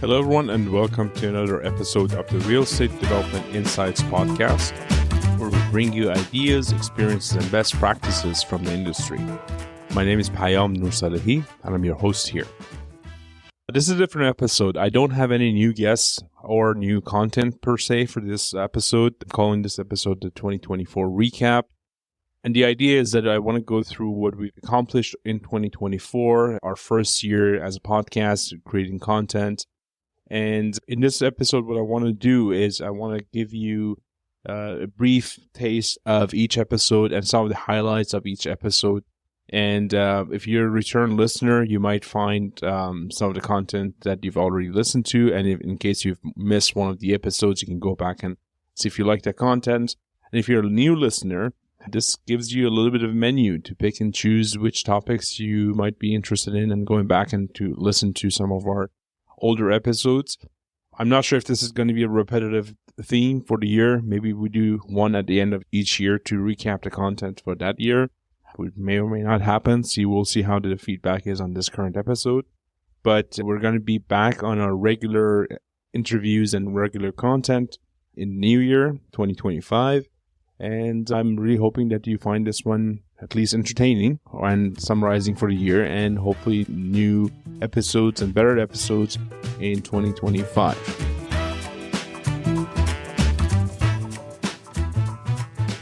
Hello, everyone, and welcome to another episode of the Real Estate Development Insights podcast, where we bring you ideas, experiences, and best practices from the industry. My name is Payam Nursalahi, and I'm your host here. This is a different episode. I don't have any new guests or new content per se for this episode. I'm calling this episode the 2024 recap. And the idea is that I want to go through what we've accomplished in 2024, our first year as a podcast, creating content. And in this episode, what I want to do is I want to give you a brief taste of each episode and some of the highlights of each episode. And if you're a return listener, you might find some of the content that you've already listened to. And if, in case you've missed one of the episodes, you can go back and see if you like that content. And if you're a new listener, this gives you a little bit of a menu to pick and choose which topics you might be interested in and going back and to listen to some of our older episodes. I'm not sure if this is going to be a repetitive theme for the year. Maybe we do one at the end of each year to recap the content for that year. It may or may not happen. We'll see how the feedback is on this current episode. But we're going to be back on our regular interviews and regular content in New Year 2025. And I'm really hoping that you find this one at least entertaining and summarizing for the year, and hopefully new episodes and better episodes in 2025.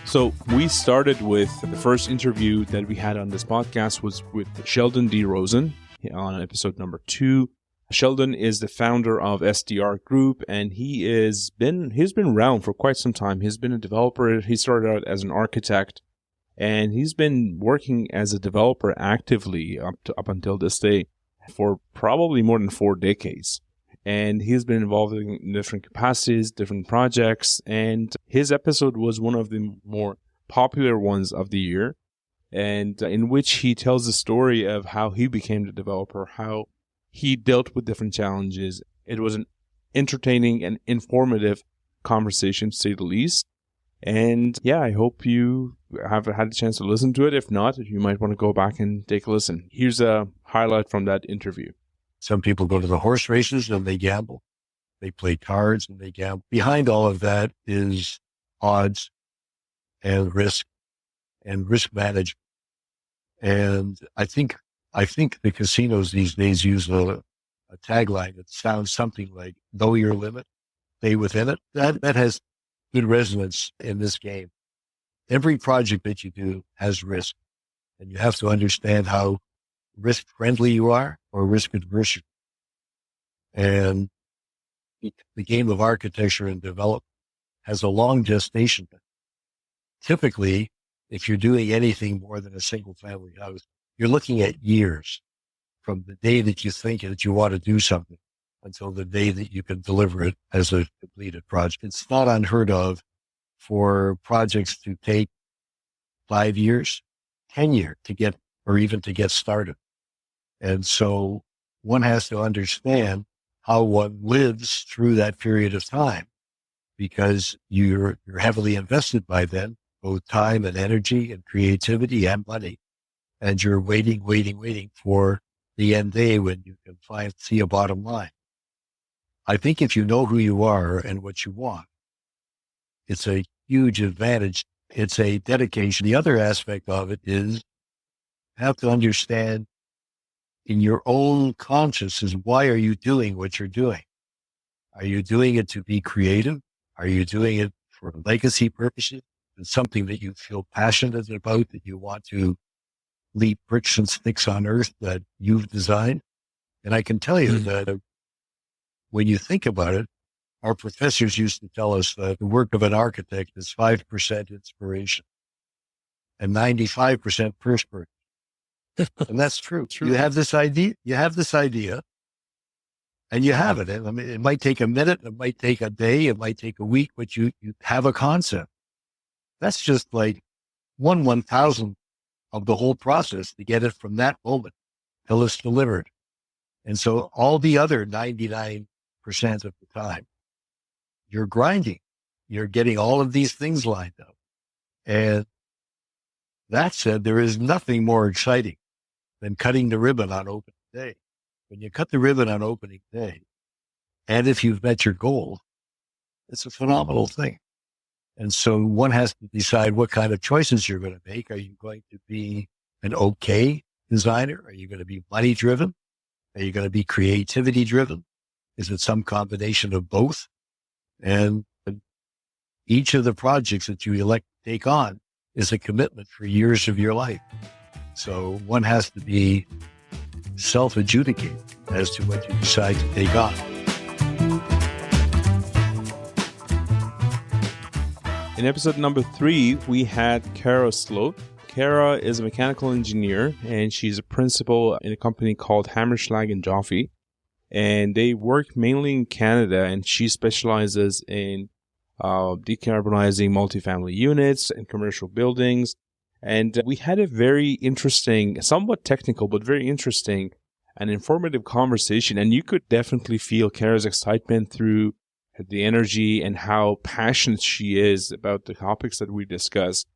So we started with the first interview that we had on this podcast was with Sheldon D. Rosen on episode number 2. Sheldon is the founder of SDR Group, and he's been around for quite some time. He's been a developer. He started out as an architect, and he's been working as a developer actively up until this day for probably more than 4 decades. And he's been involved in different capacities, different projects, and his episode was one of the more popular ones of the year, and in which he tells the story of how he became the developer, how he dealt with different challenges. It was an entertaining and informative conversation, to say the least. And yeah, I hope you have had a chance to listen to it. If not, you might want to go back and take a listen. Here's a highlight from that interview. Some people go to the horse races and they gamble. They play cards and they gamble. Behind all of that is odds and risk management. And I think the casinos these days use a tagline that sounds something like, know your limit, stay within it. That has good resonance in this game. Every project that you do has risk, and you have to understand how risk-friendly you are or risk-adverse. And the game of architecture and development has a long gestation. Typically, if you're doing anything more than a single-family house, you're looking at years from the day that you think that you want to do something until the day that you can deliver it as a completed project. It's not unheard of for projects to take 5 years, 10 years to get started. And so one has to understand how one lives through that period of time, because you're heavily invested by then, both time and energy and creativity and money. And you're waiting for the end day when you can see a bottom line. I think if you know who you are and what you want, it's a huge advantage. It's a dedication. The other aspect of it is you have to understand in your own consciousness, why are you doing what you're doing? Are you doing it to be creative? Are you doing it for legacy purposes? It's something that you feel passionate about, that you want to leave bricks and sticks on earth that you've designed. And I can tell you that when you think about it, our professors used to tell us that the work of an architect is 5% inspiration and 95% perspiration. And that's true. You have this idea, and you have it. I mean, it might take a minute, it might take a day, it might take a week, but you have a concept. That's just like 1/1000th of the whole process to get it from that moment till it's delivered. And so all the other 99% of the time, you're grinding. You're getting all of these things lined up. And that said, there is nothing more exciting than cutting the ribbon on opening day. When you cut the ribbon on opening day, And if you've met your goal, it's a phenomenal thing. And so one has to decide what kind of choices you're going to make. Are you going to be an okay designer? Are you going to be money driven? Are you going to be creativity driven? Is it some combination of both? And each of the projects that you elect to take on is a commitment for years of your life. So one has to be self-adjudicated as to what you decide to take on. In episode number 3, we had Kara Sloat. Kara is a mechanical engineer, and she's a principal in a company called Hammerschlag and Joffe. And they work mainly in Canada, and she specializes in decarbonizing multifamily units and commercial buildings. And we had a very interesting, somewhat technical, but very interesting and informative conversation. And you could definitely feel Kara's excitement through the energy and how passionate she is about the topics that we discussed.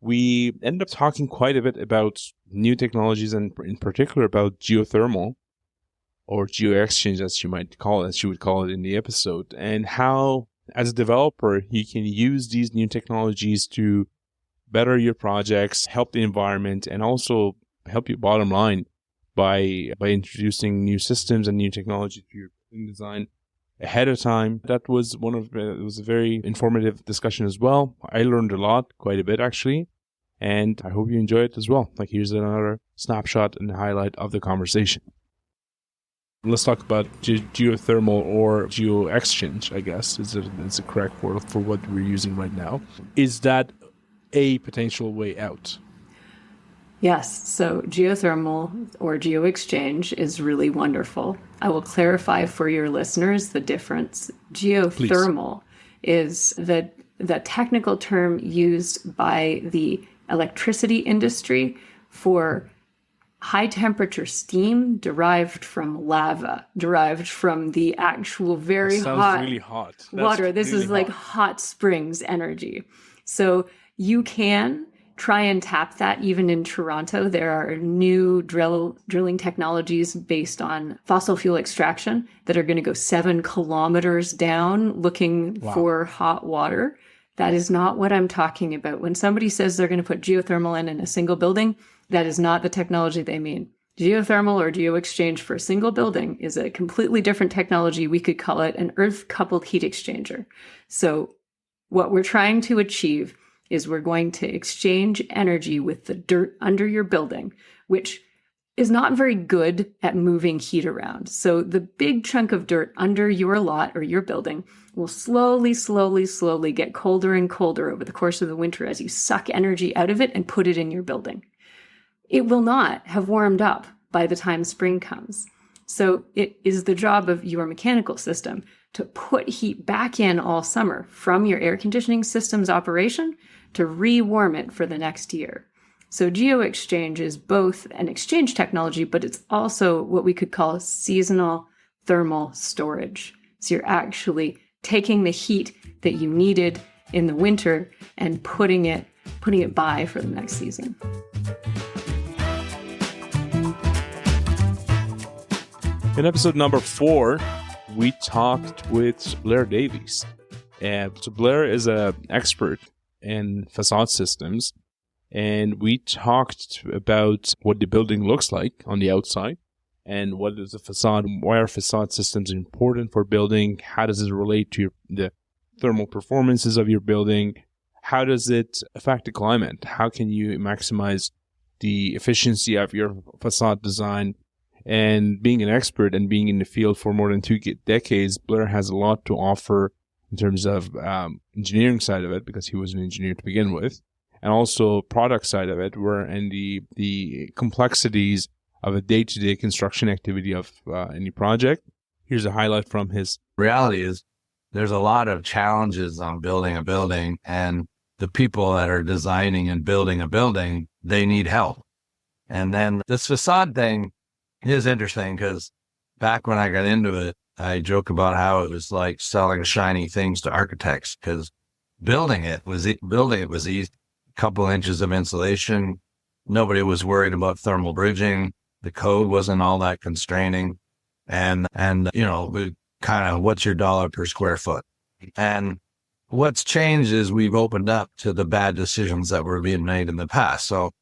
We ended up talking quite a bit about new technologies and in particular about geothermal or geo-exchange, as she would call it in the episode, and how as a developer you can use these new technologies to better your projects, help the environment, and also help your bottom line by introducing new systems and new technology to your design ahead of time. It was a very informative discussion as well. I learned a lot, quite a bit actually, and I hope you enjoy it as well. Here's another snapshot and highlight of the conversation. Let's talk about geothermal or geo-exchange, I guess is a correct word for what we're using right now. Is that a potential way out? Yes. So geothermal or geo-exchange is really wonderful. I will clarify for your listeners the difference. Geothermal is the technical term used by the electricity industry for high temperature steam derived from lava, derived from the actual very really hot water. This is like hot springs energy. So you can try and tap that even in Toronto. There are new drilling technologies based on fossil fuel extraction that are going to go 7 kilometers down looking for hot water. That is not what I'm talking about. When somebody says they're going to put geothermal in a single building, that is not the technology they mean. Geothermal or geo-exchange for a single building is a completely different technology. We could call it an earth-coupled heat exchanger. So what we're trying to achieve is we're going to exchange energy with the dirt under your building, which is not very good at moving heat around. So the big chunk of dirt under your lot or your building will slowly get colder and colder over the course of the winter as you suck energy out of it and put it in your building. It will not have warmed up by the time spring comes. So it is the job of your mechanical system to put heat back in all summer from your air conditioning system's operation to re-warm it for the next year. So geo-exchange is both an exchange technology, but it's also what we could call seasonal thermal storage. So you're actually taking the heat that you needed in the winter and putting it by for the next season. In episode number 4, we talked with Blair Davies. So Blair is an expert in facade systems, and we talked about what the building looks like on the outside and what is the facade, why are facade systems important for building, how does it relate to the thermal performances of your building, how does it affect the climate, how can you maximize the efficiency of your facade design. And being an expert and being in the field for more than 2 decades, Blair has a lot to offer in terms of engineering side of it, because he was an engineer to begin with, and also product side of it, and the complexities of a day-to-day construction activity of any project. Here's a highlight from his. Reality is there's a lot of challenges on building a building, and the people that are designing and building a building, they need help. And then this facade thing is interesting because back when I got into it, I joke about how it was like selling shiny things to architects, because building it was easy. A couple inches of insulation. Nobody was worried about thermal bridging. The code wasn't all that constraining. And kind of what's your dollar per square foot. And what's changed is we've opened up to the bad decisions that were being made in the past. So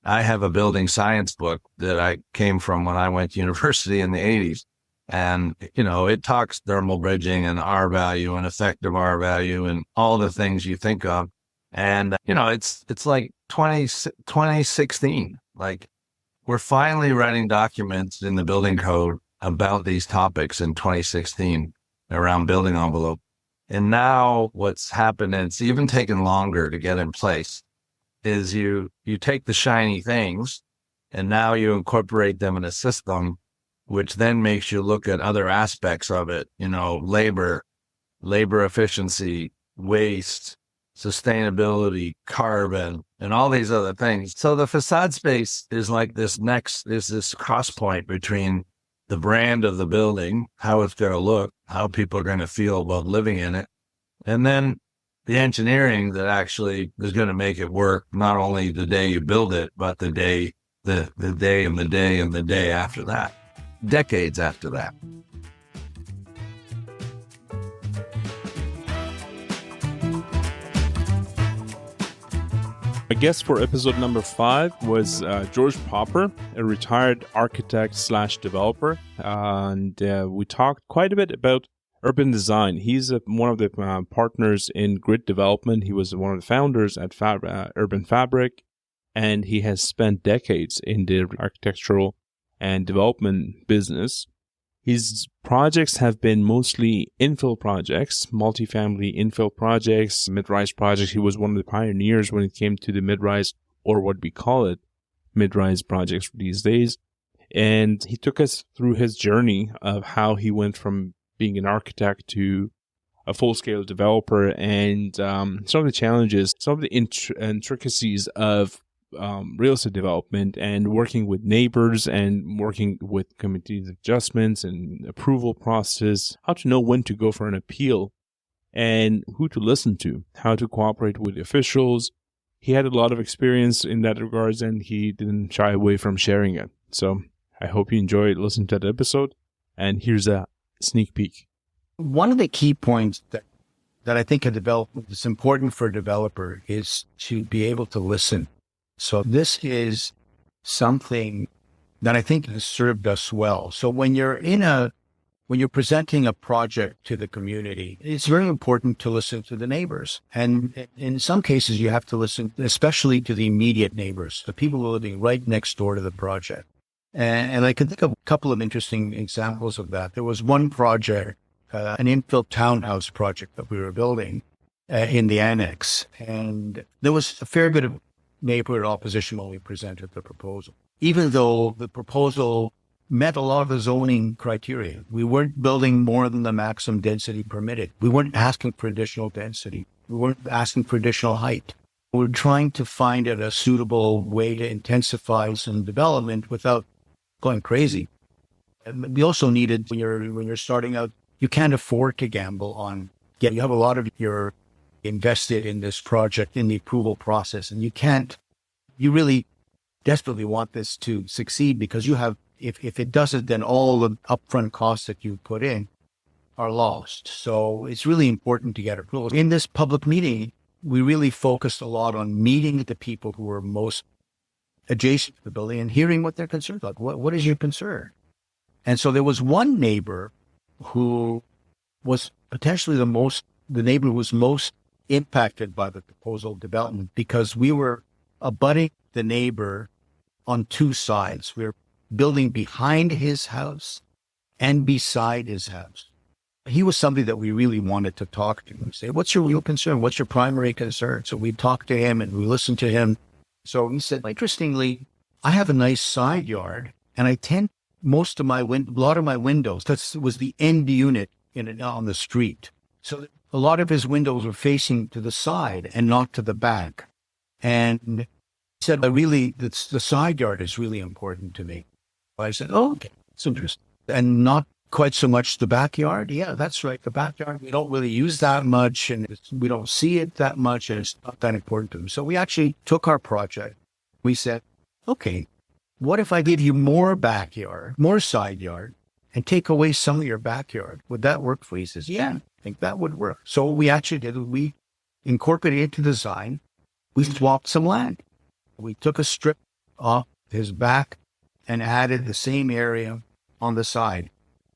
I have a building science book that I came from when I went to university in the 80s. And, it talks thermal bridging and R value and effective R value and all the things you think of. And, it's like 2016, like we're finally writing documents in the building code about these topics in 2016 around building envelope. And now what's happened, and it's even taken longer to get in place, is you take the shiny things and now you incorporate them in a system, which then makes you look at other aspects of it, labor efficiency, waste, sustainability, carbon, and all these other things. So the facade space is like this cross point between the brand of the building, how it's going to look, how people are going to feel about living in it, and then the engineering that actually is going to make it work, not only the day you build it, but the day and the day and the day after that, decades after that. My guest for episode number 5 was George Popper, a retired architect / developer. And we talked quite a bit about urban design. He's one of the partners in Grid Development. He was one of the founders at Urban Fabric, and he has spent decades in the architectural and development business. His projects have been mostly infill projects, multifamily infill projects, mid-rise projects. He was one of the pioneers when it came to the mid-rise, or what we call it, mid-rise projects these days. And he took us through his journey of how he went from being an architect to a full-scale developer, and some of the challenges, some of the intricacies of real estate development and working with neighbors and working with community adjustments and approval process, how to know when to go for an appeal and who to listen to, how to cooperate with officials. He had a lot of experience in that regards, and he didn't shy away from sharing it. So I hope you enjoyed listening to that episode, and here's a sneak peek. One of the key points that I think is important for a developer is to be able to listen. So this is something that I think has served us well. So when you're presenting a project to the community, it's very important to listen to the neighbors. And in some cases, you have to listen, especially to the immediate neighbors, the people who are living right next door to the project. And I can think of a couple of interesting examples of that. There was one project, an infill townhouse project that we were building in the annex. And there was a fair bit of neighborhood opposition when we presented the proposal. Even though the proposal met a lot of the zoning criteria, we weren't building more than the maximum density permitted. We weren't asking for additional density. We weren't asking for additional height. We were trying to find a suitable way to intensify some development without going crazy. And we also needed, when you're starting out, you can't afford to gamble on you have a lot of your invested in this project in the approval process, and you really desperately want this to succeed, because you have, if it doesn't, then all the upfront costs that you put in are lost. So it's really important to get approval. In this public meeting, we really focused a lot on meeting the people who were most adjacent to the building and hearing what their concerns are. What is your concern? And so there was one neighbor who was potentially the neighbor who was most impacted by the proposal development, because we were abutting the neighbor on two sides. We were building behind his house and beside his house. He was somebody that we really wanted to talk to and say, what's your real concern? What's your primary concern? So we talked to him and we listened to him. So he said, interestingly, I have a nice side yard, and I tend a lot of my windows, that was the end unit on the street. So a lot of his windows were facing to the side and not to the back. And he said, the side yard is really important to me. I said, oh, okay, that's interesting. And not quite so much the backyard. Yeah, that's right. The backyard, we don't really use that much, and we don't see it that much, and it's not that important to him. So we actually took our project. We said, okay, what if I give you more backyard, more side yard, and take away some of your backyard. Would that work for you? He says, yeah, I think that would work. So what we actually did, we incorporated into the design. We swapped some land. We took a strip off his back and added the same area on the side.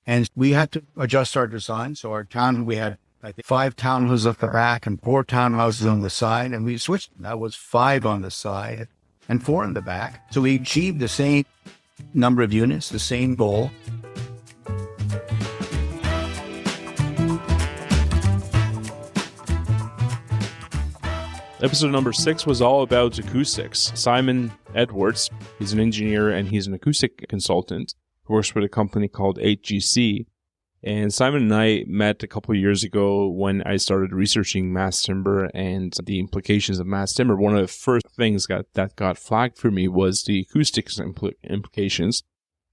And we had to adjust our design. So our town, we had, I think, 5 townhouses at the back and 4 townhouses on the side. And we switched. That was 5 on the side and 4 in the back. So we achieved the same number of units, the same goal. Episode number 6 was all about acoustics. Simon Edwards, he's an engineer and he's an acoustic consultant who works with a company called 8GC. And Simon and I met a couple of years ago when I started researching mass timber and the implications of mass timber. One of the first things that got flagged for me was the acoustics implications,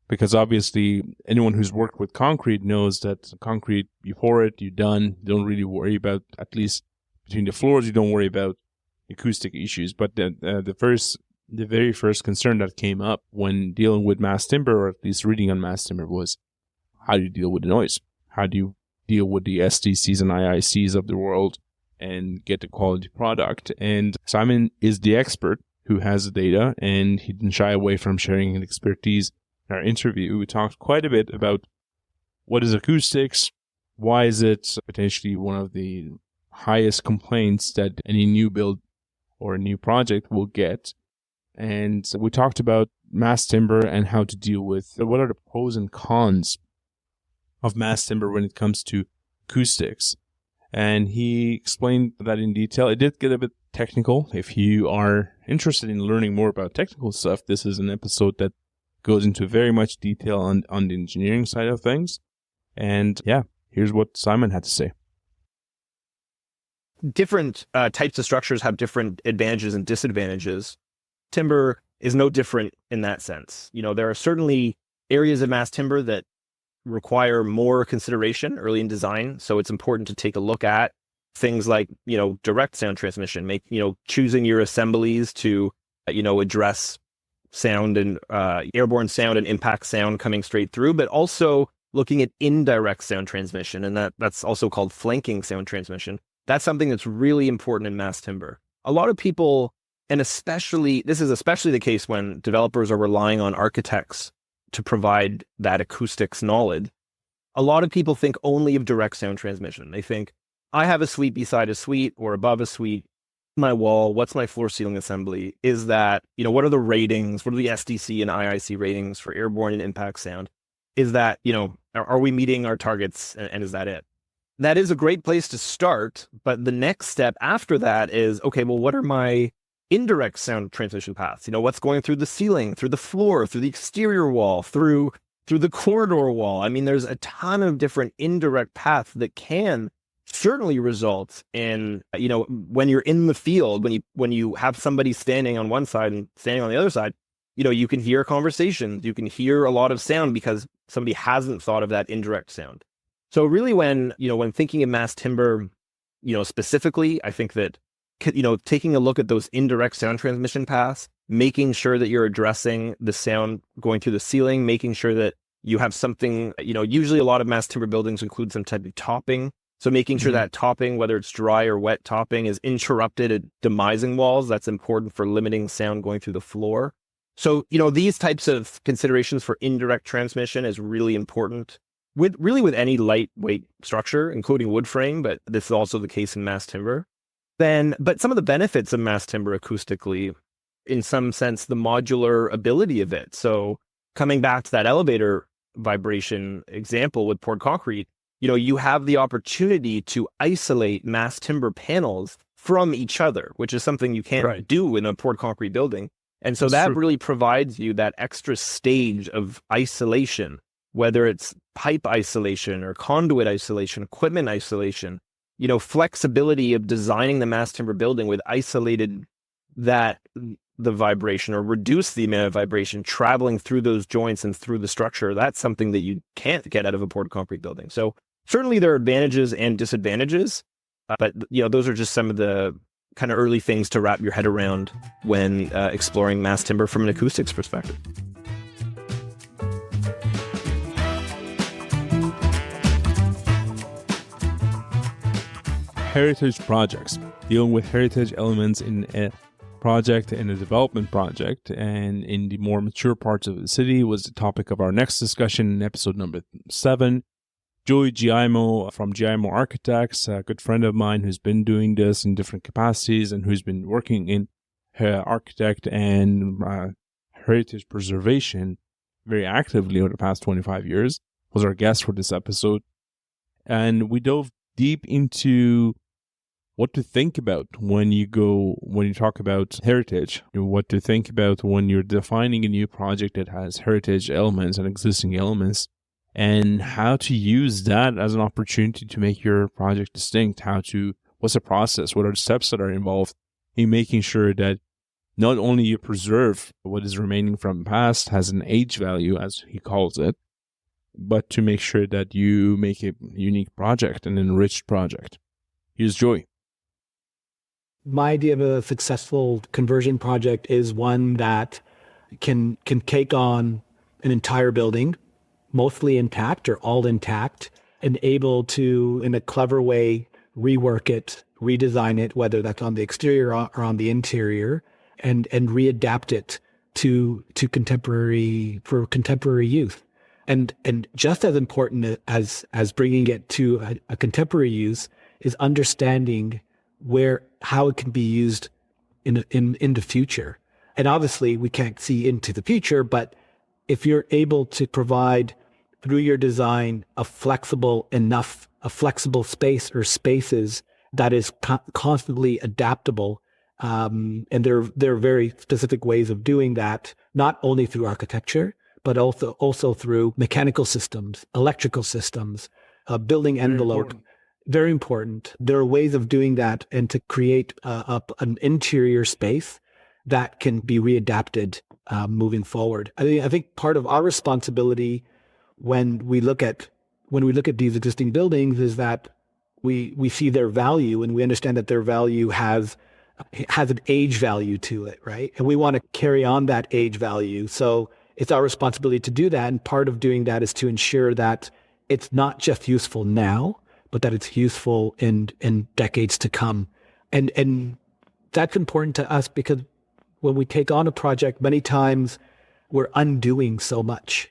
because obviously anyone who's worked with concrete knows that concrete, you pour it, you're done. You don't really worry about, at least between the floors, you don't worry about acoustic issues. But the very first concern that came up when dealing with mass timber, or at least reading on mass timber, was how do you deal with the noise? How do you deal with the SDCs and IICs of the world and get the quality product? And Simon is the expert who has the data, and he didn't shy away from sharing his expertise. In our interview, we talked quite a bit about what is acoustics, why is it potentially one of the highest complaints that any new build or a new project will get. And we talked about mass timber and how to deal with what are the pros and cons of mass timber when it comes to acoustics. And he explained that in detail. It did get a bit technical. If you are interested in learning more about technical stuff, this is an episode that goes into very much detail on the engineering side of things. And yeah, here's what Simon had to say. Different types of structures have different advantages and disadvantages. Timber is no different in that sense. You know, there are certainly areas of mass timber that require more consideration early in design. So it's important to take a look at things like, you know, direct sound transmission, choosing your assemblies to, address sound and airborne sound and impact sound coming straight through, but also looking at indirect sound transmission. And that's also called flanking sound transmission. That's something that's really important in mass timber. A lot of people, and this is especially the case when developers are relying on architects to provide that acoustics knowledge. A lot of people think only of direct sound transmission. They think, I have a suite beside a suite or above a suite, my wall, what's my floor ceiling assembly? Is that, what are the ratings? What are the SDC and IIC ratings for airborne and impact sound? Is that, are we meeting our targets and is that it? That is a great place to start, but the next step after that is, okay, well, what are my indirect sound transmission paths? What's going through the ceiling, through the floor, through the exterior wall, through the corridor wall? I mean, there's a ton of different indirect paths that can certainly result in, when you're in the field, when you have somebody standing on one side and standing on the other side, you can hear conversations, you can hear a lot of sound because somebody hasn't thought of that indirect sound. So really when thinking of mass timber, specifically, I think that, taking a look at those indirect sound transmission paths, making sure that you're addressing the sound going through the ceiling, making sure that you have something, usually a lot of mass timber buildings include some type of topping. So making sure that topping, whether it's dry or wet topping, is interrupted at demising walls. That's important for limiting sound going through the floor. So, these types of considerations for indirect transmission is really important. With any lightweight structure, including wood frame, but this is also the case in mass timber. But some of the benefits of mass timber acoustically, in some sense, the modular ability of it. So coming back to that elevator vibration example with poured concrete, you have the opportunity to isolate mass timber panels from each other, which is something you can't do in a poured concrete building. And so that really provides you that extra stage of isolation, whether it's pipe isolation or conduit isolation, equipment isolation, flexibility of designing the mass timber building with isolated the vibration or reduce the amount of vibration traveling through those joints and through the structure. That's something that you can't get out of a poured concrete building. So certainly there are advantages and disadvantages, but those are just some of the kind of early things to wrap your head around when exploring mass timber from an acoustics perspective. heritage projects, dealing with heritage elements in a project and a development project, and in the more mature parts of the city was the topic of our next discussion in episode number 7. Joey Giaimo from Giaimo Architects, a good friend of mine who's been doing this in different capacities and who's been working in architect and heritage preservation very actively over the past 25 years, was our guest for this episode. And we dove deep into what to think about when you talk about heritage, what to think about when you're defining a new project that has heritage elements and existing elements, and how to use that as an opportunity to make your project distinct. What's the process? What are the steps that are involved in making sure that not only you preserve what is remaining from the past, has an age value, as he calls it, but to make sure that you make a unique project, an enriched project. Here's Joey. My idea of a successful conversion project is one that can take on an entire building, mostly intact or all intact, and able to, in a clever way, rework it, redesign it, whether that's on the exterior or on the interior, and readapt it to contemporary use. And just as important as bringing it to a contemporary use is understanding how it can be used in the future. And obviously we can't see into the future, but if you're able to provide through your design a flexible space or spaces that is constantly adaptable, and there are very specific ways of doing that, not only through architecture, but also through mechanical systems, electrical systems, building envelope. Very important. There are ways of doing that and to create an interior space that can be readapted moving forward. I think part of our responsibility when we look at these existing buildings is that we see their value and we understand that their value has an age value to it, right? And we want to carry on that age value. So it's our responsibility to do that. And part of doing that is to ensure that it's not just useful now, but that it's useful in decades to come. And that's important to us because when we take on a project, many times we're undoing so much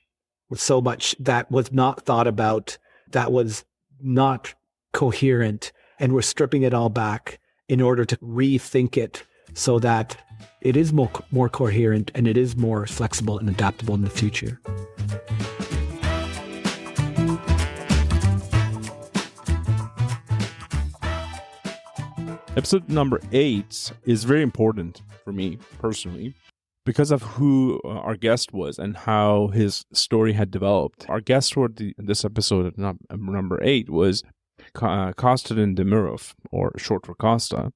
that was not thought about, that was not coherent, and we're stripping it all back in order to rethink it so that it is more coherent and it is more flexible and adaptable in the future. Episode number 8 is very important for me personally because of who our guest was and how his story had developed. Our guest for this episode, number 8, was Konstantin Demirov, or short for Costa.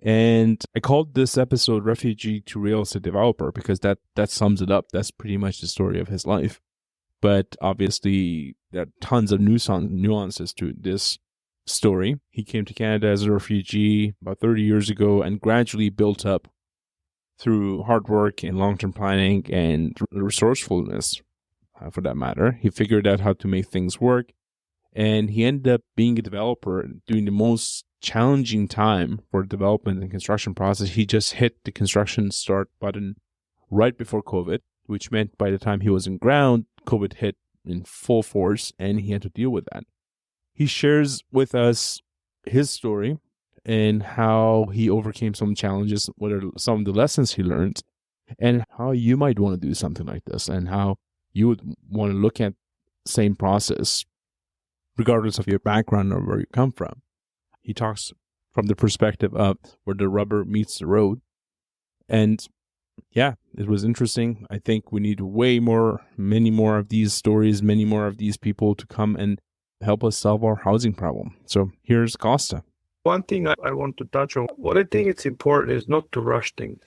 And I called this episode Refugee to Real Estate Developer because that sums it up. That's pretty much the story of his life. But obviously, there are tons of nuances to this story. He came to Canada as a refugee about 30 years ago and gradually built up through hard work and long-term planning and resourcefulness, for that matter. He figured out how to make things work, and he ended up being a developer during the most challenging time for the development and construction process. He just hit the construction start button right before COVID, which meant by the time he was in ground, COVID hit in full force, and he had to deal with that. He shares with us his story and how he overcame some challenges, what are some of the lessons he learned, and how you might want to do something like this, and how you would want to look at the same process, regardless of your background or where you come from. He talks from the perspective of where the rubber meets the road. And yeah, it was interesting. I think we need many more of these stories, many more of these people to come and help us solve our housing problem. So here's Costa. One thing I want to touch on, what I think it's important is not to rush things.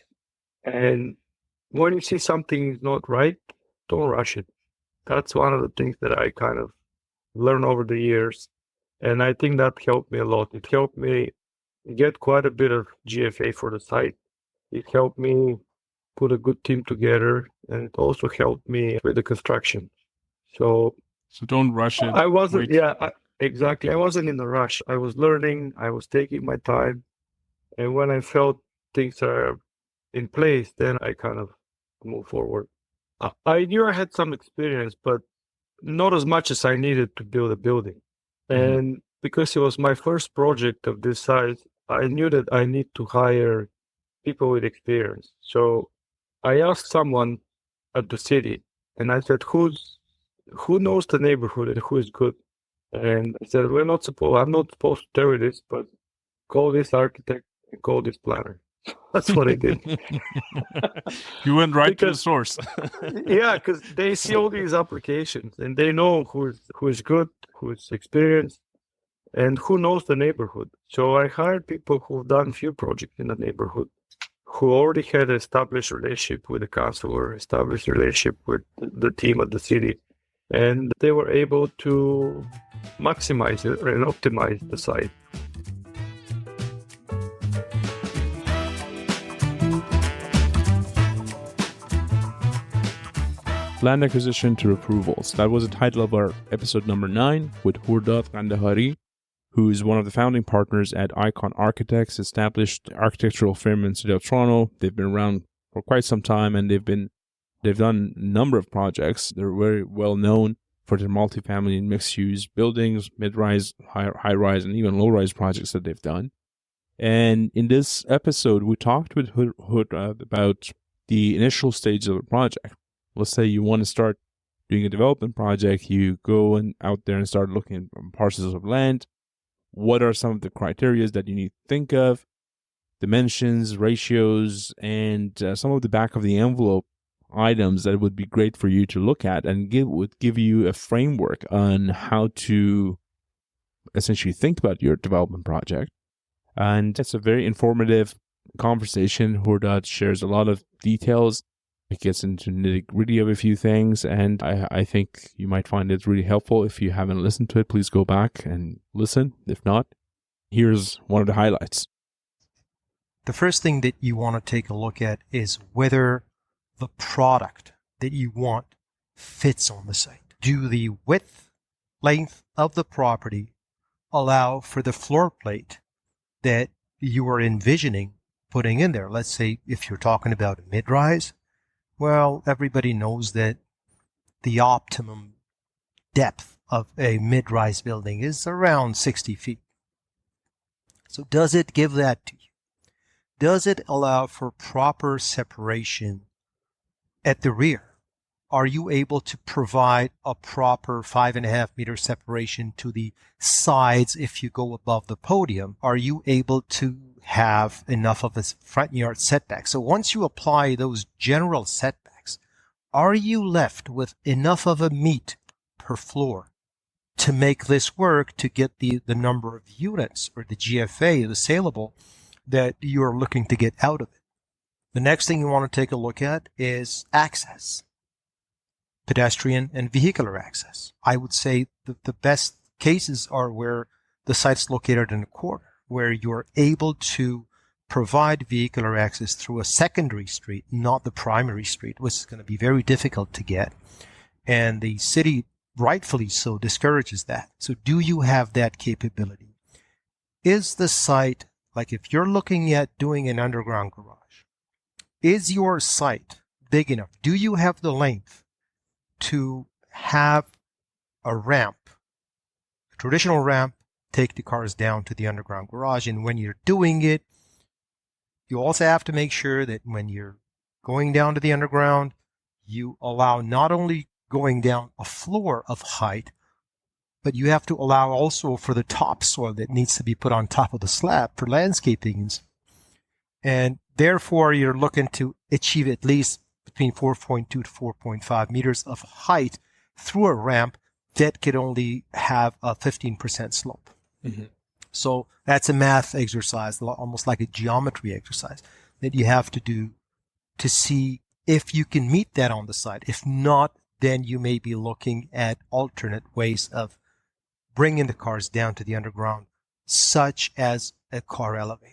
And when you see something is not right, don't rush it. That's one of the things that I kind of learned over the years. And I think that helped me a lot. It helped me get quite a bit of GFA for the site. It helped me put a good team together, and it also helped me with the construction. So don't rush it. I wasn't, Exactly. I wasn't in a rush. I was learning. I was taking my time. And when I felt things are in place, then I kind of moved forward. I knew I had some experience, but not as much as I needed to build a building. And because it was my first project of this size, I knew that I need to hire people with experience. So I asked someone at the city, and I said, who knows the neighborhood and who is good? And I said, I'm not supposed to tell you this, but call this architect and call this planner. That's what I did. You went right to the Because- source. Yeah, because they see all these applications and they know who is good, who is experienced, and who knows the neighborhood. So I hired people who've done few projects in the neighborhood, who already had an established relationship with the councilor, established relationship with the team at the city, and they were able to maximize it and optimize the site. Land acquisition to approvals. That was the title of our episode number 9 with Hurdad Kandahari, who is one of the founding partners at Icon Architects, established architectural firm in the city of Toronto. They've been around for quite some time, and they've done a number of projects. They're very well known for their multifamily and mixed-use buildings, mid-rise, high-rise, and even low-rise projects that they've done. And in this episode, we talked with Hurdad about the initial stages of a project. Let's say you want to start doing a development project, you go out there and start looking at parcels of land. What are some of the criteria that you need to think of? Dimensions, ratios, and some of the back of the envelope items that would be great for you to look at and would give you a framework on how to essentially think about your development project. And it's a very informative conversation. Hurdad shares a lot of details. It gets into nitty-gritty of a few things, and I think you might find it really helpful. If you haven't listened to it, please go back and listen. If not, here's one of the highlights. The first thing that you want to take a look at is whether the product that you want fits on the site. Do the width, length of the property allow for the floor plate that you are envisioning putting in there? Let's say if you're talking about a mid-rise, well, everybody knows that the optimum depth of a mid-rise building is around 60 feet. So does it give that to you? Does it allow for proper separation at the rear? Are you able to provide a proper 5.5 meter separation to the sides if you go above the podium? Are you able to have enough of a front yard setback? So once you apply those general setbacks, are you left with enough of a meat per floor to make this work to get the number of units or the GFA, the saleable, that you're looking to get out of it? The next thing you want to take a look at is access, pedestrian and vehicular access. I would say the best cases are where the site's located in a corner, where you're able to provide vehicular access through a secondary street, not the primary street, which is going to be very difficult to get. And the city, rightfully so, discourages that. So do you have that capability? Is the site, like if you're looking at doing an underground garage, is your site big enough? Do you have the length to have a ramp, a traditional ramp, take the cars down to the underground garage? And when you're doing it, you also have to make sure that when you're going down to the underground, you allow not only going down a floor of height, but you have to allow also for the topsoil that needs to be put on top of the slab for landscaping. And therefore, you're looking to achieve at least between 4.2 to 4.5 meters of height through a ramp that could only have a 15% slope. Mm-hmm. So that's a math exercise, almost like a geometry exercise that you have to do to see if you can meet that on the site. If not, then you may be looking at alternate ways of bringing the cars down to the underground, such as a car elevator.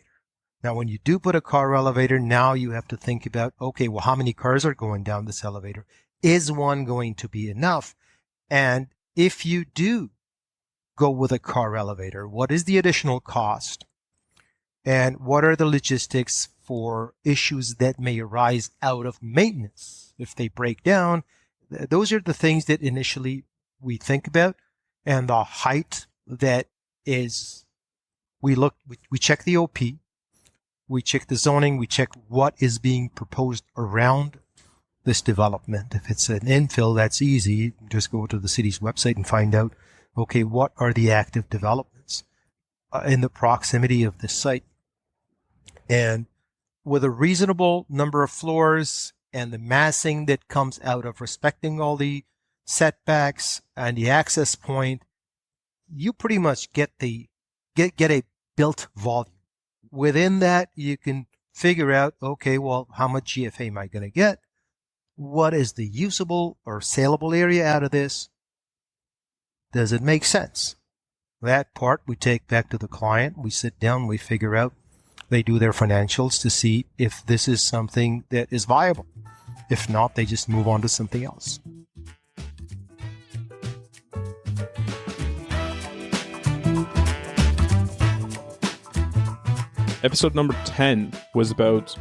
Now, when you do put a car elevator, now you have to think about, okay, well, how many cars are going down this elevator? Is one going to be enough? And if you do go with a car elevator? What is the additional cost? And what are the logistics for issues that may arise out of maintenance if they break down? Those are the things that initially we think about. And the height that is, we check the OP, we check the zoning, we check what is being proposed around this development. If it's an infill, that's easy. You can just go to the city's website and find out, okay, what are the active developments in the proximity of this site? And with a reasonable number of floors and the massing that comes out of respecting all the setbacks and the access point, you pretty much get a built volume. Within that, you can figure out, okay, well, how much GFA am I going to get? What is the usable or saleable area out of this? Does it make sense? That part we take back to the client. We sit down, we figure out, they do their financials to see if this is something that is viable. If not, they just move on to something else. Episode number 10 was about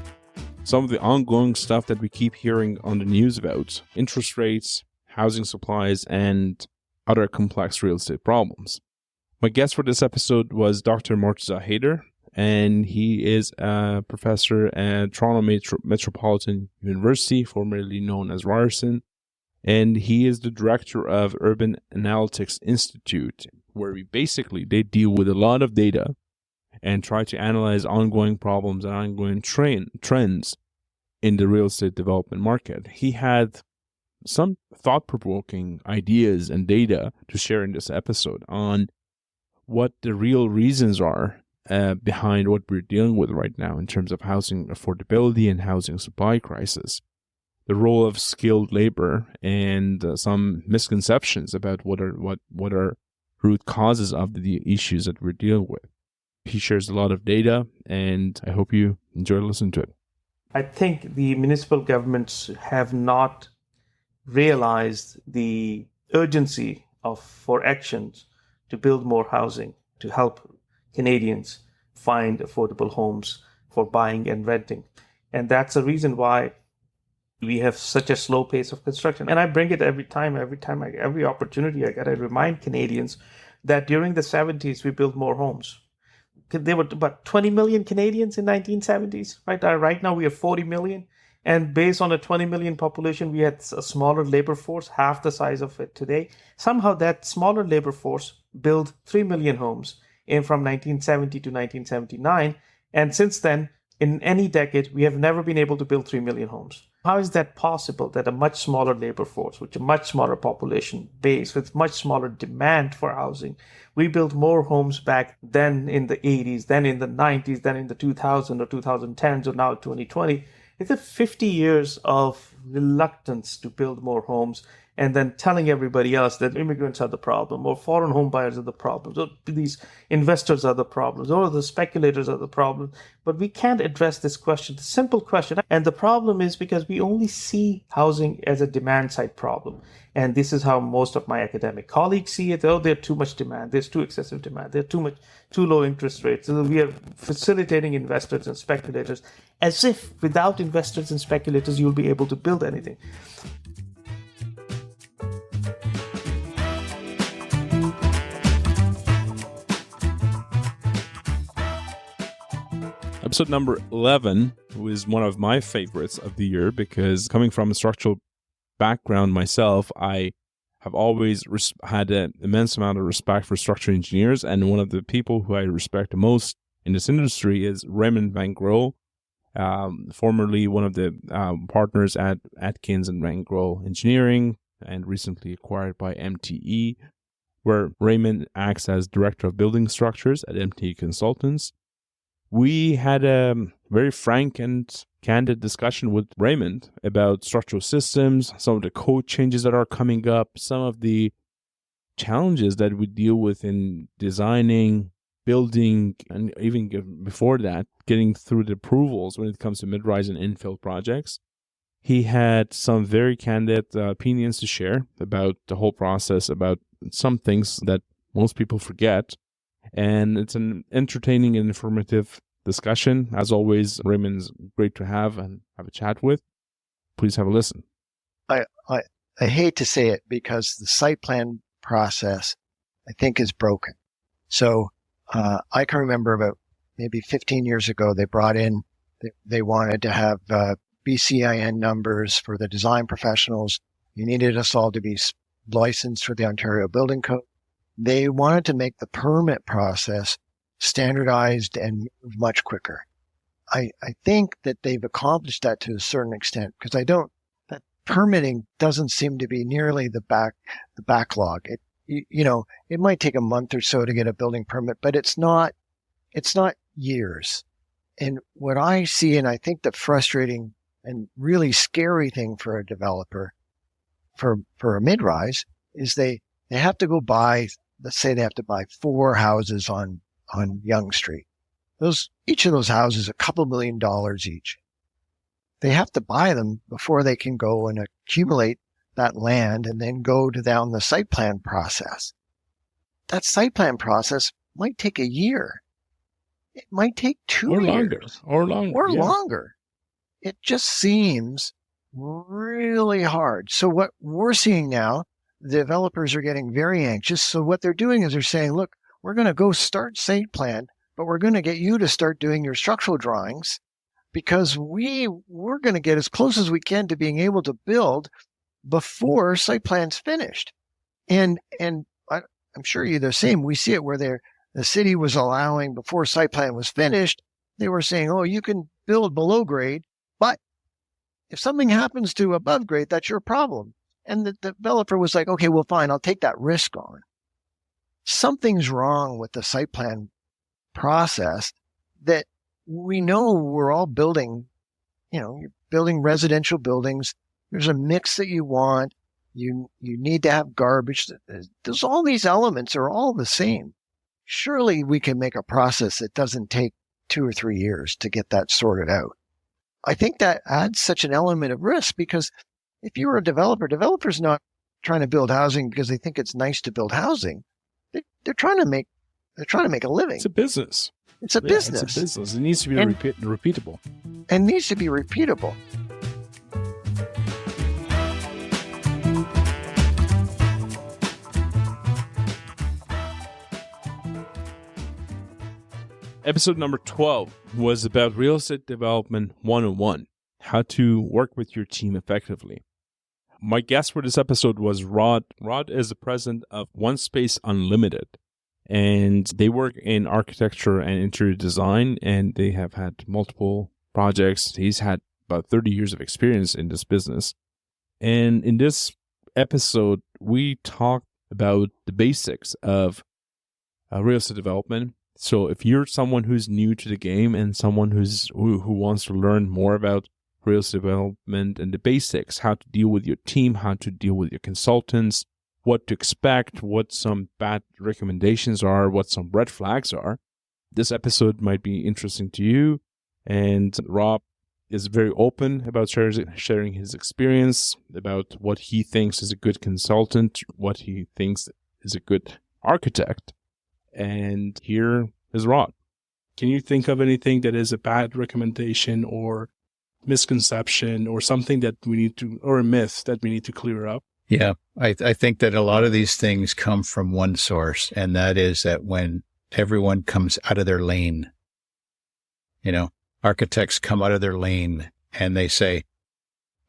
some of the ongoing stuff that we keep hearing on the news about interest rates, housing supplies, and other complex real estate problems. My guest for this episode was Dr. Mortaza Haider, and he is a professor at Toronto Metropolitan University, formerly known as Ryerson, and he is the director of Urban Analytics Institute, where they deal with a lot of data and try to analyze ongoing problems and ongoing trends in the real estate development market. He had some thought-provoking ideas and data to share in this episode on what the real reasons are behind what we're dealing with right now in terms of housing affordability and housing supply crisis, the role of skilled labor, and some misconceptions about what are root causes of the issues that we're dealing with. He shares a lot of data, and I hope you enjoy listening to it. I think the municipal governments have not realized the urgency for actions to build more housing, to help Canadians find affordable homes for buying and renting. And that's the reason why we have such a slow pace of construction. And I bring it every opportunity I get. I remind Canadians that during the 70s, we built more homes. There were about 20 million Canadians in 1970s, right? Right now we have 40 million. And based on a 20 million population, we had a smaller labor force, half the size of it today. Somehow that smaller labor force built 3 million homes from 1970 to 1979. And since then, in any decade, we have never been able to build 3 million homes. How is that possible that a much smaller labor force, with a much smaller population base, with much smaller demand for housing, we built more homes back then in the 80s, then in the 90s, then in the 2000s or 2010s, or now 2020. It's a 50 years of reluctance to build more homes, and then telling everybody else that immigrants are the problem, or foreign home buyers are the problems, or these investors are the problems, or the speculators are the problem. But we can't address this question, the simple question. And the problem is because we only see housing as a demand side problem. And this is how most of my academic colleagues see it. Oh, there's too much demand. There's too excessive demand. There's too low interest rates. So we are facilitating investors and speculators as if without investors and speculators, you'll be able to build anything. Episode number 11 was one of my favorites of the year because coming from a structural background myself, I have always had an immense amount of respect for structural engineers, and one of the people who I respect the most in this industry is Raymond Van Groll, formerly one of the partners at Atkins and Van Groll Engineering, and recently acquired by MTE, where Raymond acts as Director of Building Structures at MTE Consultants. We had a very frank and candid discussion with Raymond about structural systems, some of the code changes that are coming up, some of the challenges that we deal with in designing, building, and even before that, getting through the approvals when it comes to mid-rise and infill projects. He had some very candid opinions to share about the whole process, about some things that most people forget. And it's an entertaining and informative discussion. As always, Raymond's great to have and have a chat with. Please have a listen. I hate to say it because the site plan process, I think, is broken. So I can remember about maybe 15 years ago, they brought in, they wanted to have BCIN numbers for the design professionals. You needed us all to be licensed for the Ontario Building Code. They wanted to make the permit process standardized and move much quicker. I think that they've accomplished that to a certain extent because that permitting doesn't seem to be nearly the backlog. It might take a month or so to get a building permit, but it's not years. And what I see, and I think the frustrating and really scary thing for a developer, for a mid-rise, is they have to go buy, let's say they have to buy 4 houses on Yonge Street. Each of those houses, a couple $1 million each. They have to buy them before they can go and accumulate that land and then go down the site plan process. That site plan process might take a year. It might take 2 years. Or longer. It just seems really hard. So what we're seeing now, the developers are getting very anxious. So what they're doing is they're saying, look, we're going to go start site plan, but we're going to get you to start doing your structural drawings because we're going to get as close as we can to being able to build before site plan's finished. And I'm sure you're the same. We see it where the city was allowing before site plan was finished. They were saying, oh, you can build below grade, but if something happens to above grade, that's your problem. And the developer was like, okay, well, fine, I'll take that risk on. Something's wrong with the site plan process that we know we're all building, you're building residential buildings. There's a mix that you want. You need to have garbage. There's all these elements are all the same. Surely we can make a process that doesn't take 2 or 3 years to get that sorted out. I think that adds such an element of risk because if you're a developer's not trying to build housing because they think it's nice to build housing. They're trying to make a living. It's a business. It's a business. It's a business. It needs to be repeatable. And needs to be repeatable. Episode number 12 was about Real Estate Development 101, how to work with your team effectively. My guest for this episode was Rod. Rod is the president of One Space Unlimited, and they work in architecture and interior design, and they have had multiple projects. He's had about 30 years of experience in this business. And in this episode, we talked about the basics of real estate development. So if you're someone who's new to the game and someone who wants to learn more about real estate development and the basics, how to deal with your team, how to deal with your consultants, what to expect, what some bad recommendations are, what some red flags are, this episode might be interesting to you. And Rob is very open about sharing his experience, about what he thinks is a good consultant, what he thinks is a good architect. And here is Rod. Can you think of anything that is a bad recommendation or misconception or something that we need to, or a myth that we need to clear up? Yeah, I think that a lot of these things come from one source, and that is that when everyone comes out of their lane, architects come out of their lane and they say,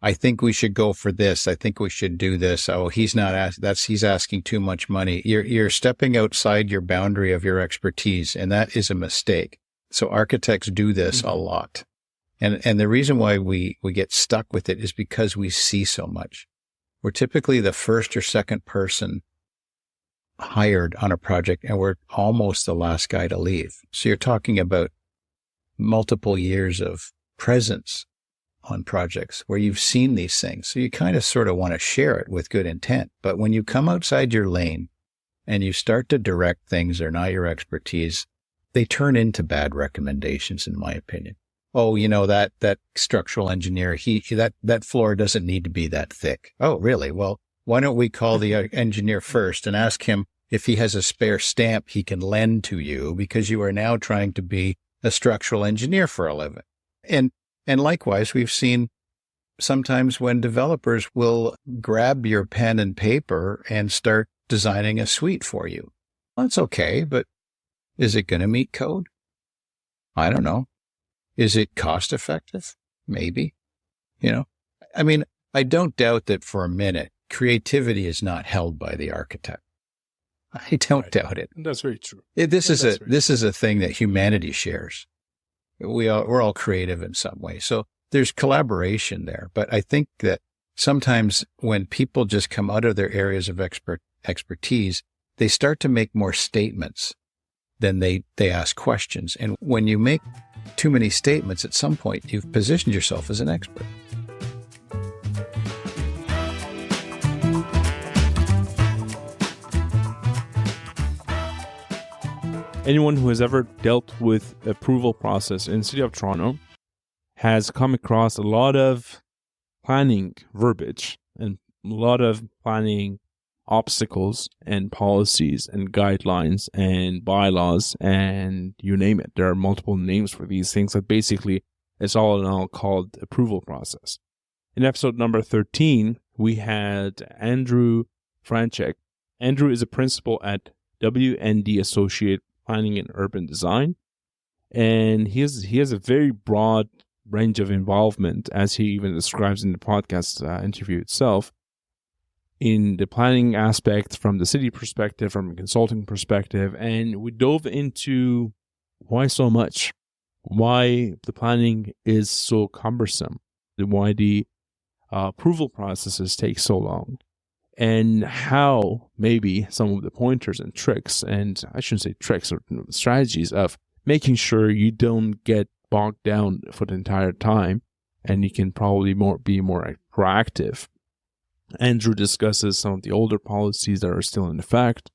I think we should go for this. I think we should do this. Oh, he's asking too much money. You're stepping outside your boundary of your expertise, and that is a mistake. So architects do this a lot. And the reason why we get stuck with it is because we see so much. We're typically the first or second person hired on a project, and we're almost the last guy to leave. So you're talking about multiple years of presence on projects where you've seen these things. So you kind of sort of want to share it with good intent. But when you come outside your lane and you start to direct things that are not your expertise, they turn into bad recommendations, in my opinion. Oh, that structural engineer, that floor doesn't need to be that thick. Oh, really? Well, why don't we call the engineer first and ask him, if he has a spare stamp he can lend to you because you are now trying to be a structural engineer for a living. And likewise, we've seen sometimes when developers will grab your pen and paper and start designing a suite for you. That's okay, but is it going to meet code? I don't know. Is it cost effective? Maybe. I mean, I don't doubt that for a minute, creativity is not held by the architect. I don't doubt it. That's very true. This is a thing that humanity shares. We're all creative in some way. So there's collaboration there. But I think that sometimes when people just come out of their areas of expertise, they start to make more statements than they ask questions. And when you make too many statements, at some point, you've positioned yourself as an expert. Anyone who has ever dealt with approval process in the City of Toronto has come across a lot of planning verbiage and a lot of planning obstacles and policies and guidelines and bylaws and you name it. There are multiple names for these things that basically it's all in all called approval process. In episode number 13, we had Andrew Franchek. Andrew is a principal at WND Associate Planning and Urban Design, and he has a very broad range of involvement, as he even describes in the podcast interview itself, in the planning aspect from the city perspective, from a consulting perspective, and we dove into why so much, why the planning is so cumbersome, why the approval processes take so long, and how maybe some of the pointers and tricks, and I shouldn't say tricks, or strategies of making sure you don't get bogged down for the entire time, and you can probably be more proactive. Andrew discusses some of the older policies that are still in effect,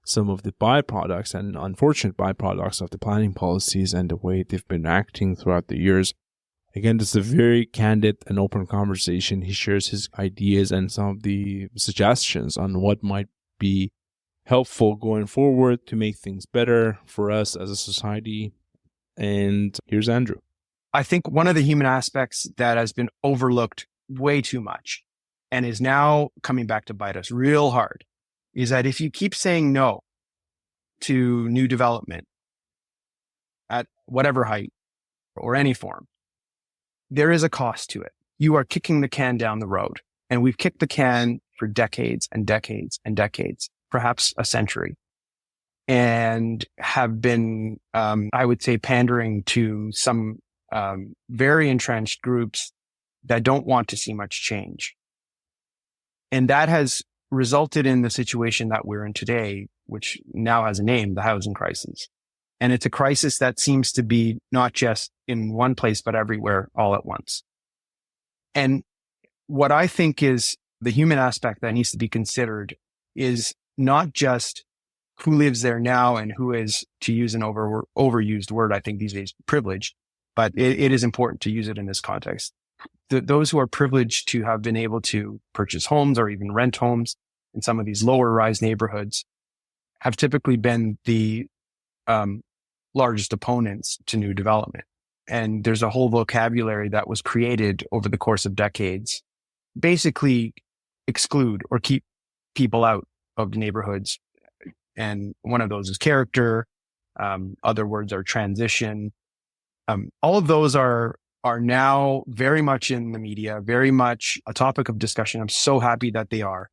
some of the byproducts and unfortunate byproducts of the planning policies and the way they've been acting throughout the years. Again, this is a very candid and open conversation. He shares his ideas and some of the suggestions on what might be helpful going forward to make things better for us as a society. And here's Andrew. I think one of the human aspects that has been overlooked way too much and is now coming back to bite us real hard is that if you keep saying no to new development at whatever height or any form, there is a cost to it. You are kicking the can down the road, and we've kicked the can for decades and decades and decades, perhaps a century, and have been, I would say, pandering to some very entrenched groups that don't want to see much change. And that has resulted in the situation that we're in today, which now has a name, the housing crisis. And it's a crisis that seems to be not just in one place, but everywhere all at once. And what I think is the human aspect that needs to be considered is not just who lives there now and who is, to use an overused word, I think these days, privileged, but it is important to use it in this context. Those who are privileged to have been able to purchase homes or even rent homes in some of these lower rise neighborhoods have typically been the largest opponents to new development. And there's a whole vocabulary that was created over the course of decades, basically exclude or keep people out of the neighborhoods. And one of those is character. Other words are transition. All of those are now very much in the media, very much a topic of discussion. I'm so happy that they are.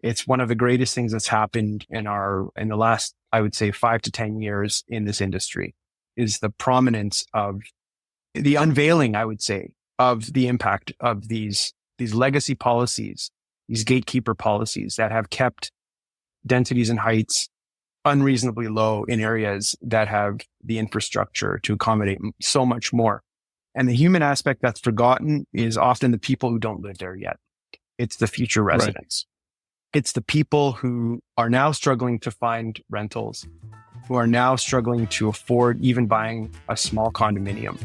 It's one of the greatest things that's happened in the last, I would say, 5 to 10 years in this industry, is the prominence of the unveiling, I would say, of the impact of these legacy policies, these gatekeeper policies that have kept densities and heights unreasonably low in areas that have the infrastructure to accommodate so much more. And the human aspect that's forgotten is often the people who don't live there yet. It's the future residents. Right. It's the people who are now struggling to find rentals, who are now struggling to afford even buying a small condominium.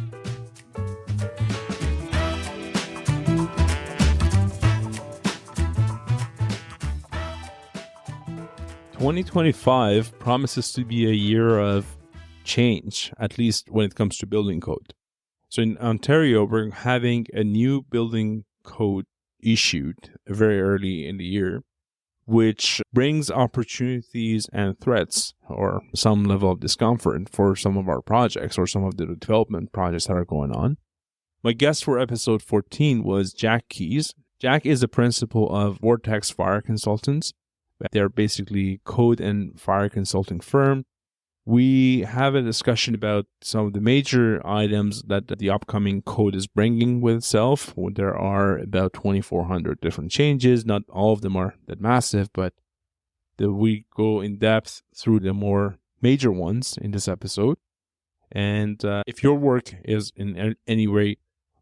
2025 promises to be a year of change, at least when it comes to building code. So in Ontario, we're having a new building code issued very early in the year, which brings opportunities and threats or some level of discomfort for some of our projects or some of the development projects that are going on. My guest for episode 14 was Jack Keys. Jack is the principal of Vortex Fire Consultants. They're basically code and fire consulting firm. We have a discussion about some of the major items that the upcoming code is bringing with itself. There are about 2,400 different changes. Not all of them are that massive, but we go in depth through the more major ones in this episode. And if your work is in any way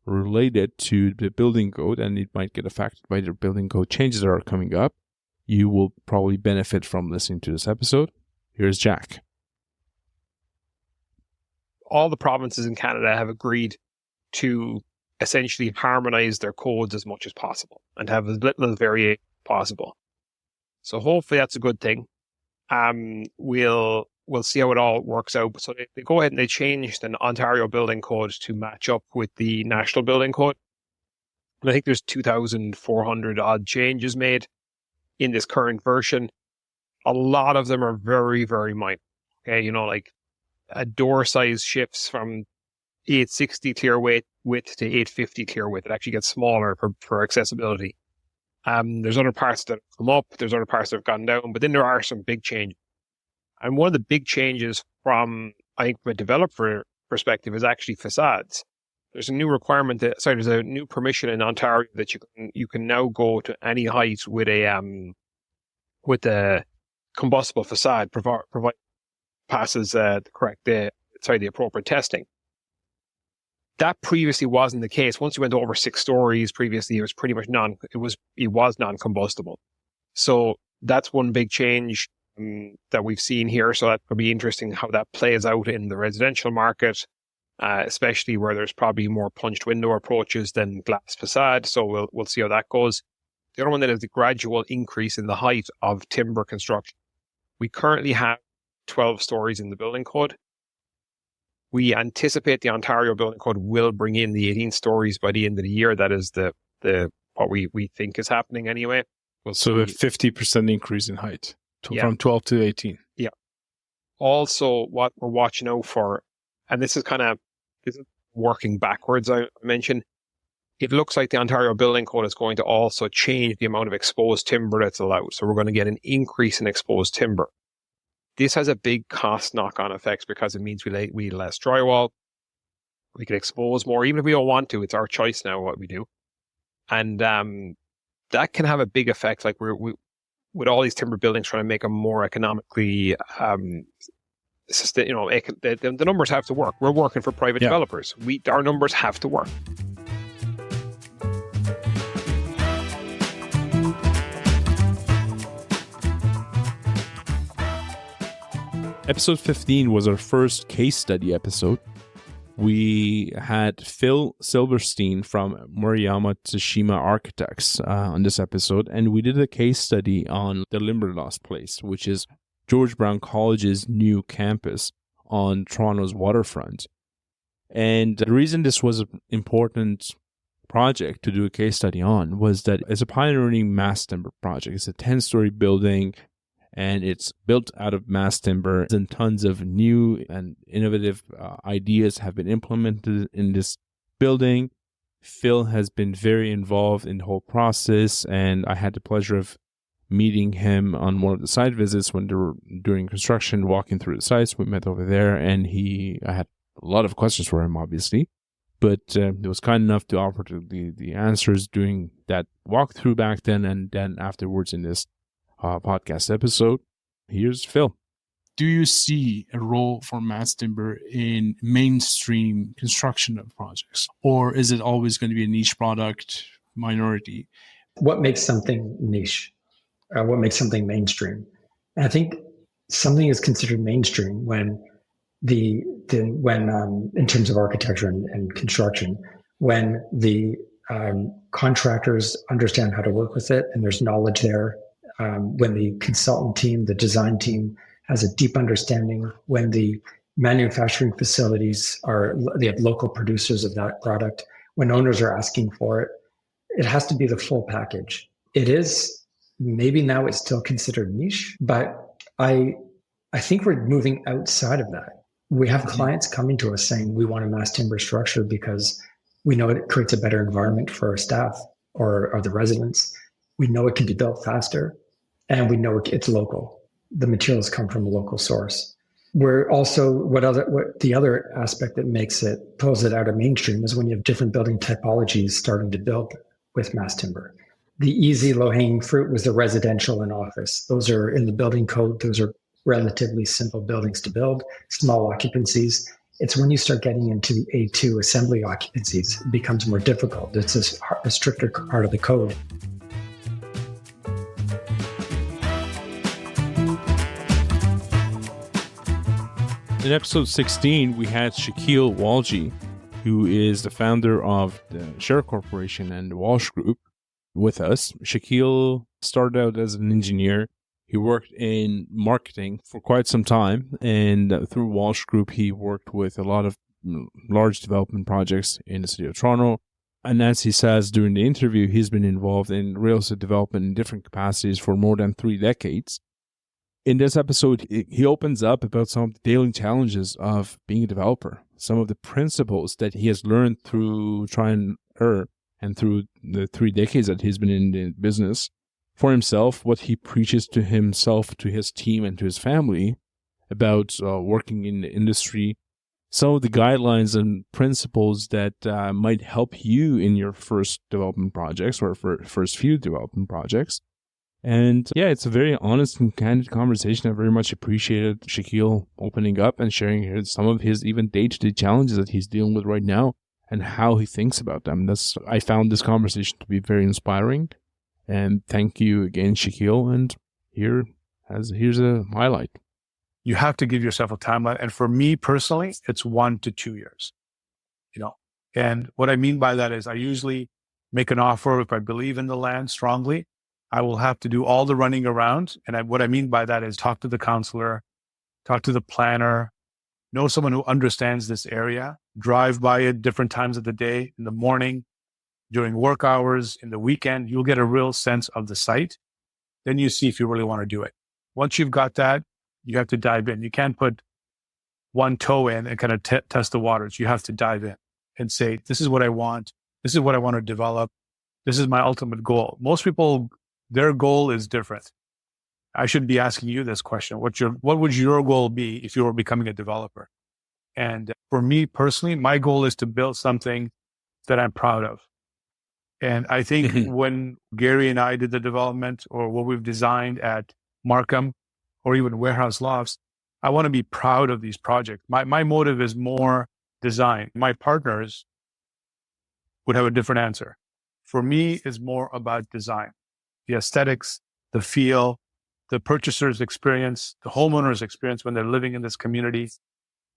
related to the building code and it might get affected by the building code changes that are coming up, you will probably benefit from listening to this episode. Here's Jack. All the provinces in Canada have agreed to essentially harmonize their codes as much as possible and have as little variation as possible. So hopefully that's a good thing. We'll see how it all works out. So they go ahead and they changed the Ontario Building Code to match up with the National Building Code. And I think there's 2,400 odd changes made in this current version. A lot of them are very, very minor. Okay, like a door size shifts from 860 clear width to 850 clear width. It actually gets smaller for accessibility. There's other parts that have come up. There's other parts that have gone down. But then there are some big changes. And one of the big changes from a developer perspective is actually facades. There's a new requirement there's a new permission in Ontario that you can now go to any height with a combustible facade, provide passes the appropriate testing. That previously wasn't the case. Once you went over 6 stories previously, it was pretty much non-combustible. So that's one big change that we've seen here. So that will be interesting how that plays out in the residential market, especially where there's probably more punched window approaches than glass facade. So we'll see how that goes. The other one then is the gradual increase in the height of timber construction. We currently have 12 stories in the building code. We anticipate the Ontario Building Code will bring in the 18 stories by the end of the year. That is the what we think is happening anyway. So a 50% increase in height from 12 to 18. Yeah. Also, what we're watching out for, and this is working backwards, I mentioned, it looks like the Ontario Building Code is going to also change the amount of exposed timber that's allowed. So we're going to get an increase in exposed timber. This has a big cost knock-on effects because it means we need less drywall. We can expose more, even if we don't want to. It's our choice now what we do. And that can have a big effect. Like we with all these timber buildings trying to make them more economically, the numbers have to work. We're working for private developers. Our numbers have to work. Episode 15 was our first case study episode. We had Phil Silverstein from Moriyama Tsushima Architects on this episode, and we did a case study on the Limberlost Place, which is George Brown College's new campus on Toronto's waterfront. And the reason this was an important project to do a case study on was that it's a pioneering mass timber project. It's a 10-story building, and it's built out of mass timber, and tons of new and innovative ideas have been implemented in this building. Phil has been very involved in the whole process, and I had the pleasure of meeting him on one of the site visits when they were during construction, walking through the sites. We met over there, and I had a lot of questions for him, obviously, but he was kind enough to offer the answers during that walkthrough back then, and then afterwards in this podcast episode. Here's Phil. Do you see a role for mass timber in mainstream construction of projects, or is it always going to be a niche product, minority? What makes something niche? What makes something mainstream? And I think something is considered mainstream when in terms of architecture and construction, when the contractors understand how to work with it and there's knowledge there. when the consultant team, the design team has a deep understanding, when the manufacturing facilities they have local producers of that product, when owners are asking for it, it has to be the full package. It is, maybe now it's still considered niche, but I think we're moving outside of that. We have clients coming to us saying, we want a mass timber structure because we know it creates a better environment for our staff or the residents. We know it can be built faster, and we know it's local. The materials come from a local source. We're also, what the other aspect that pulls it out of mainstream is when you have different building typologies starting to build with mass timber. The easy low-hanging fruit was the residential and office. Those are in the building code. Those are relatively simple buildings to build, small occupancies. It's when you start getting into the A2 assembly occupancies, it becomes more difficult. It's a stricter part of the code. In episode 16, we had Shakil Walji, who is the founder of the Share Corporation and the Walsh Group, with us. Shakil started out as an engineer. He worked in marketing for quite some time, and through Walsh Group, he worked with a lot of large development projects in the city of Toronto. And as he says during the interview, he's been involved in real estate development in different capacities for more than 3 decades. In this episode, he opens up about some of the daily challenges of being a developer, some of the principles that he has learned through try and error and through the 3 decades that he's been in the business for himself, what he preaches to himself, to his team, and to his family about working in the industry, some of the guidelines and principles that might help you in your first development projects or first few development projects. And yeah, it's a very honest and candid conversation. I very much appreciated Shakil opening up and sharing some of his even day-to-day challenges that he's dealing with right now and how he thinks about them. I found this conversation to be very inspiring. And thank you again, Shakil. And here's a highlight. You have to give yourself a timeline. And for me personally, it's 1 to 2 years. And what I mean by that is I usually make an offer if I believe in the land strongly. I will have to do all the running around. And what I mean by that is talk to the counselor, talk to the planner, know someone who understands this area, drive by it different times of the day, in the morning, during work hours, in the weekend. You'll get a real sense of the site. Then you see if you really want to do it. Once you've got that, you have to dive in. You can't put one toe in and kind of test the waters. You have to dive in and say, this is what I want. This is what I want to develop. This is my ultimate goal. Most people, their goal is different. I should be asking you this question. What would your goal be if you were becoming a developer? And for me personally, my goal is to build something that I'm proud of. And I think when Gary and I did the development or what we've designed at Markham or even Warehouse Lofts, I want to be proud of these projects. My motive is more design. My partners would have a different answer. For me, it's more about design. The aesthetics, the feel, the purchaser's experience, the homeowner's experience when they're living in this community,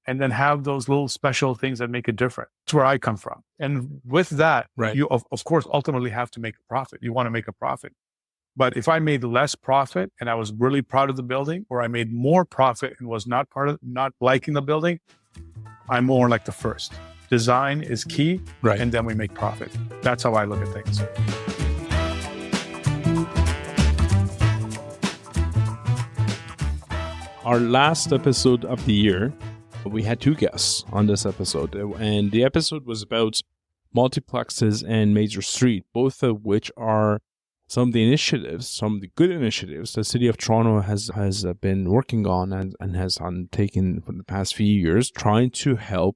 and then have those little special things that make it different. That's where I come from. And with that, you of course ultimately have to make a profit. You want to make a profit. But if I made less profit and I was really proud of the building, or I made more profit and was not liking the building, I'm more like the first. Design is key, and then we make profit. That's how I look at things. Our last episode of the year, we had 2 guests on this episode, and the episode was about multiplexes and Major Street, both of which are some of the initiatives, some of the good initiatives the City of Toronto has been working on and has undertaken for the past few years, trying to help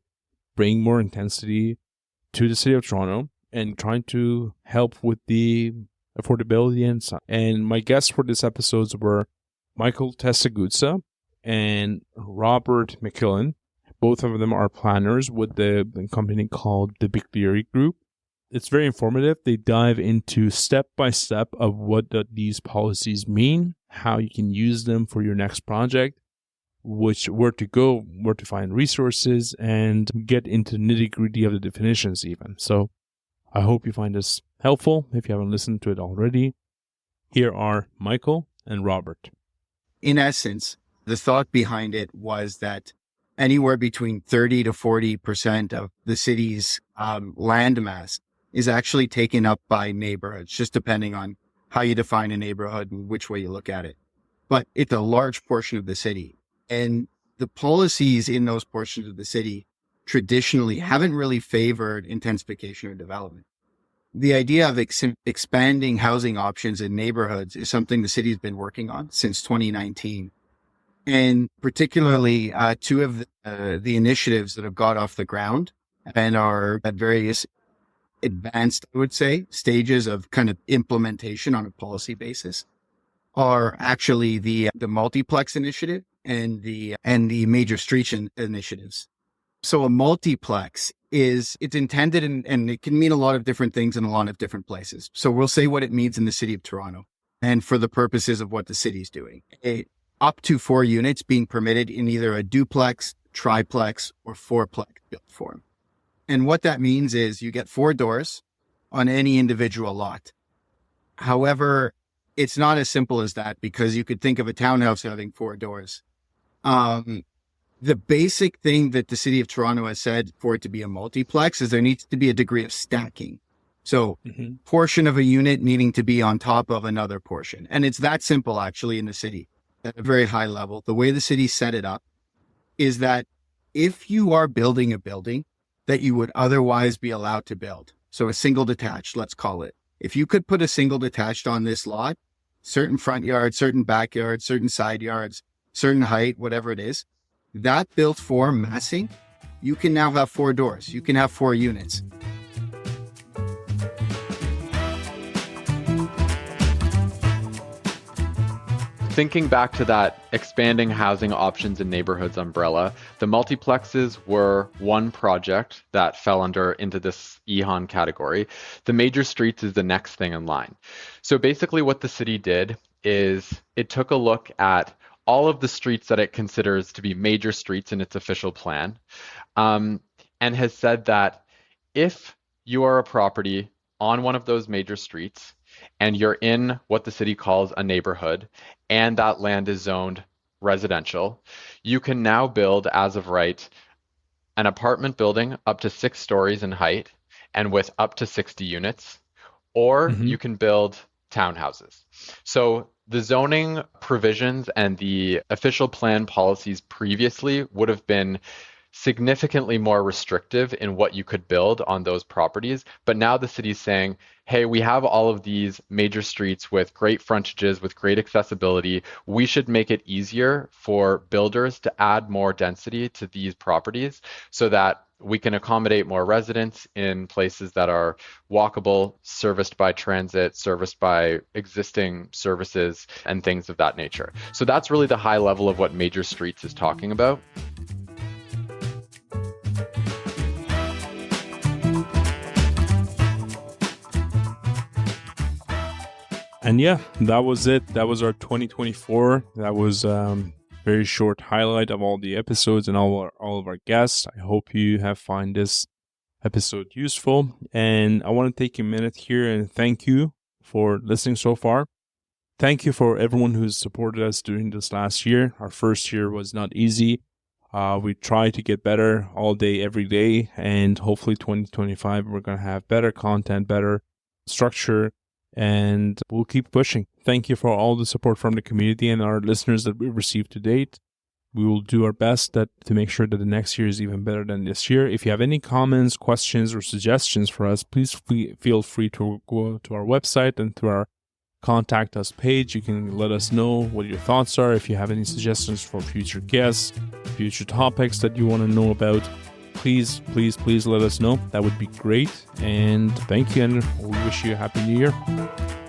bring more intensity to the City of Toronto and trying to help with the affordability and so. And my guests for this episode were Michael Tesagutsa and Robert McKillen. Both of them are planners with the company called the Big Theory Group. It's very informative. They dive into step by step of what these policies mean, how you can use them for your next project, where to go, where to find resources, and get into the nitty-gritty of the definitions even. So I hope you find this helpful if you haven't listened to it already. Here are Michael and Robert? In essence, the thought behind it was that anywhere between 30 to 40% of the city's land mass is actually taken up by neighborhoods, just depending on how you define a neighborhood and which way you look at it. But it's a large portion of the city. And the policies in those portions of the city traditionally haven't really favored intensification or development. The idea of expanding housing options in neighborhoods is something the city has been working on since 2019. And particularly two of the initiatives that have got off the ground and are at various advanced, I would say, stages of kind of implementation on a policy basis are actually the multiplex initiative and the major street initiatives. So a multiplex it's intended and it can mean a lot of different things in a lot of different places. So we'll say what it means in the city of Toronto and for the purposes of what the city's doing. Up to 4 units being permitted in either a duplex, triplex, or fourplex built form. And what that means is you get 4 doors on any individual lot. However, it's not as simple as that because you could think of a townhouse having 4 doors. The basic thing that the city of Toronto has said for it to be a multiplex is there needs to be a degree of stacking. So portion of a unit needing to be on top of another portion. And it's that simple actually in the city at a very high level. The way the city set it up is that if you are building a building that you would otherwise be allowed to build, so a single detached, let's call it. If you could put a single detached on this lot, certain front yard, certain backyard, certain side yards, certain height, whatever it is, that built form massing, you can now have 4 doors. You can have 4 units. Thinking back to that expanding housing options in neighborhoods umbrella, the multiplexes were one project that fell into this EHON category. The major streets is the next thing in line. So basically what the city did is it took a look at all of the streets that it considers to be major streets in its official plan, and has said that if you are a property on one of those major streets and you're in what the city calls a neighborhood and that land is zoned residential, you can now build as of right an apartment building up to 6 stories in height and with up to 60 units, or you can build townhouses. So the zoning provisions and the official plan policies previously would have been significantly more restrictive in what you could build on those properties. But now the city's saying, hey, we have all of these major streets with great frontages, with great accessibility. We should make it easier for builders to add more density to these properties so that we can accommodate more residents in places that are walkable, serviced by transit, serviced by existing services, and things of that nature. So that's really the high level of what major streets is talking about. And yeah, that was it. That was our 2024. That was very short highlight of all the episodes and all of our guests. I hope you have found this episode useful. And I want to take a minute here and thank you for listening so far. Thank you for everyone who's supported us during this last year. Our first year was not easy. We try to get better all day, every day. And hopefully 2025, we're going to have better content, better structure, and we'll keep pushing. Thank you for all the support from the community and our listeners that we've received to date. We will do our best to make sure that the next year is even better than this year. If you have any comments, questions, or suggestions for us, please feel free to go to our website and to our contact us page. You can let us know what your thoughts are. If you have any suggestions for future guests, future topics that you want to know about, please let us know. That would be great. And thank you, and we wish you a happy new year.